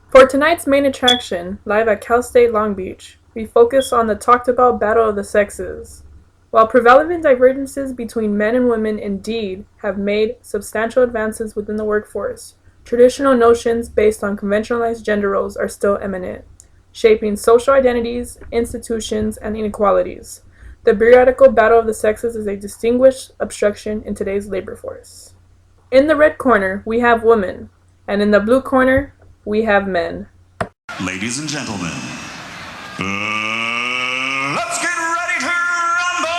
For tonight's main attraction, live at Cal State Long Beach, we focus on the talked about battle of the sexes. While prevalent divergences between men and women indeed have made substantial advances within the workforce, traditional notions based on conventionalized gender roles are still eminent, shaping social identities, institutions, and inequalities. The periodical battle of the sexes is a distinguished obstruction in today's labor force. In the red corner, we have women, and in the blue corner, we have men. Ladies and gentlemen, let's get ready to rumble!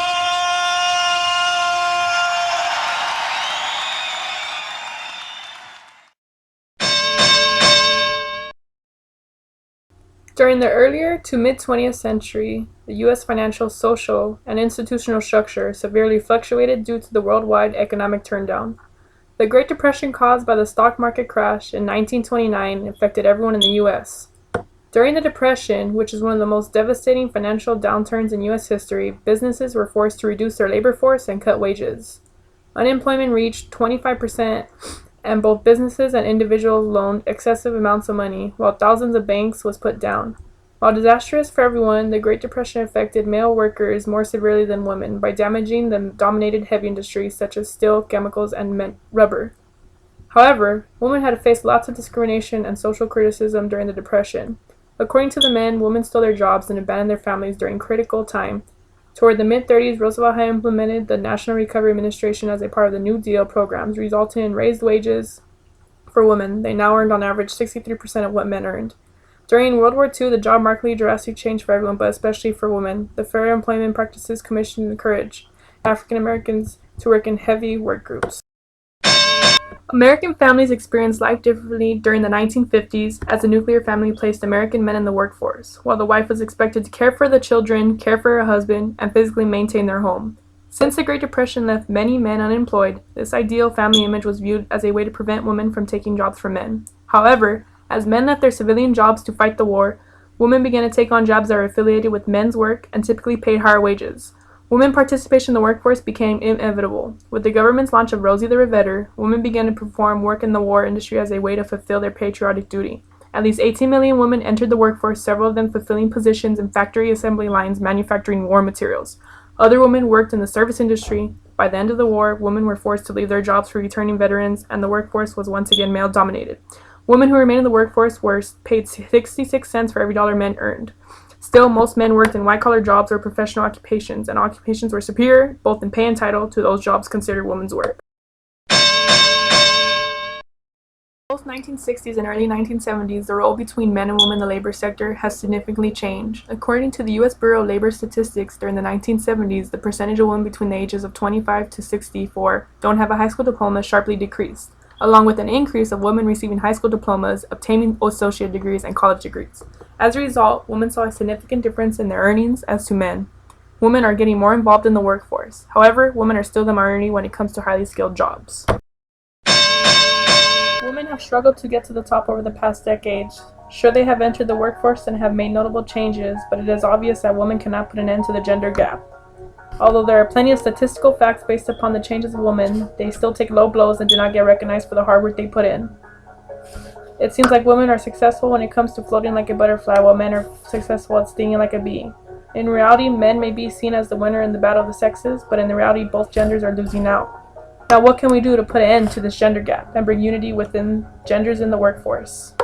During the earlier to mid-20th century, the U.S. financial, social, and institutional structure severely fluctuated due to the worldwide economic turndown. The Great Depression caused by the stock market crash in 1929 affected everyone in the U.S. During the Depression, which is one of the most devastating financial downturns in U.S. history, businesses were forced to reduce their labor force and cut wages. Unemployment reached 25%, and both businesses and individuals loaned excessive amounts of money, while thousands of banks was put down. While disastrous for everyone, the Great Depression affected male workers more severely than women by damaging the dominated heavy industries such as steel, chemicals, and rubber. However, women had to face lots of discrimination and social criticism during the Depression. According to the men, women stole their jobs and abandoned their families during critical time. Toward the mid-30s, Roosevelt had implemented the National Recovery Administration as a part of the New Deal programs, resulting in raised wages for women. They now earned on average 63% of what men earned. During World War II, the job market drastically changed for everyone, but especially for women. The Fair Employment Practices Commission encouraged African Americans to work in heavy work groups. American families experienced life differently during the 1950s as the nuclear family placed American men in the workforce, while the wife was expected to care for the children, care for her husband, and physically maintain their home. Since the Great Depression left many men unemployed, this ideal family image was viewed as a way to prevent women from taking jobs from men. However, as men left their civilian jobs to fight the war, women began to take on jobs that were affiliated with men's work and typically paid higher wages. Women participation in the workforce became inevitable. With the government's launch of Rosie the Riveter, women began to perform work in the war industry as a way to fulfill their patriotic duty. At least 18 million women entered the workforce, several of them fulfilling positions in factory assembly lines manufacturing war materials. Other women worked in the service industry. By the end of the war, women were forced to leave their jobs for returning veterans, and the workforce was once again male-dominated. Women who remained in the workforce were paid 66 cents for every dollar men earned. Still, most men worked in white-collar jobs or professional occupations, and occupations were superior, both in pay and title, to those jobs considered women's work. Both 1960s and early 1970s, the role between men and women in the labor sector has significantly changed. According to the U.S. Bureau of Labor Statistics, during the 1970s, the percentage of women between the ages of 25 to 64 don't have a high school diploma sharply decreased, along with an increase of women receiving high school diplomas, obtaining associate degrees, and college degrees. As a result, women saw a significant difference in their earnings as to men. Women are getting more involved in the workforce. However, women are still the minority when it comes to highly skilled jobs. Women have struggled to get to the top over the past decades. Sure, they have entered the workforce and have made notable changes, but it is obvious that women cannot put an end to the gender gap. Although there are plenty of statistical facts based upon the changes of women, they still take low blows and do not get recognized for the hard work they put in. It seems like women are successful when it comes to floating like a butterfly, while men are successful at stinging like a bee. In reality, men may be seen as the winner in the battle of the sexes, but in reality, both genders are losing out. Now, what can we do to put an end to this gender gap and bring unity within genders in the workforce?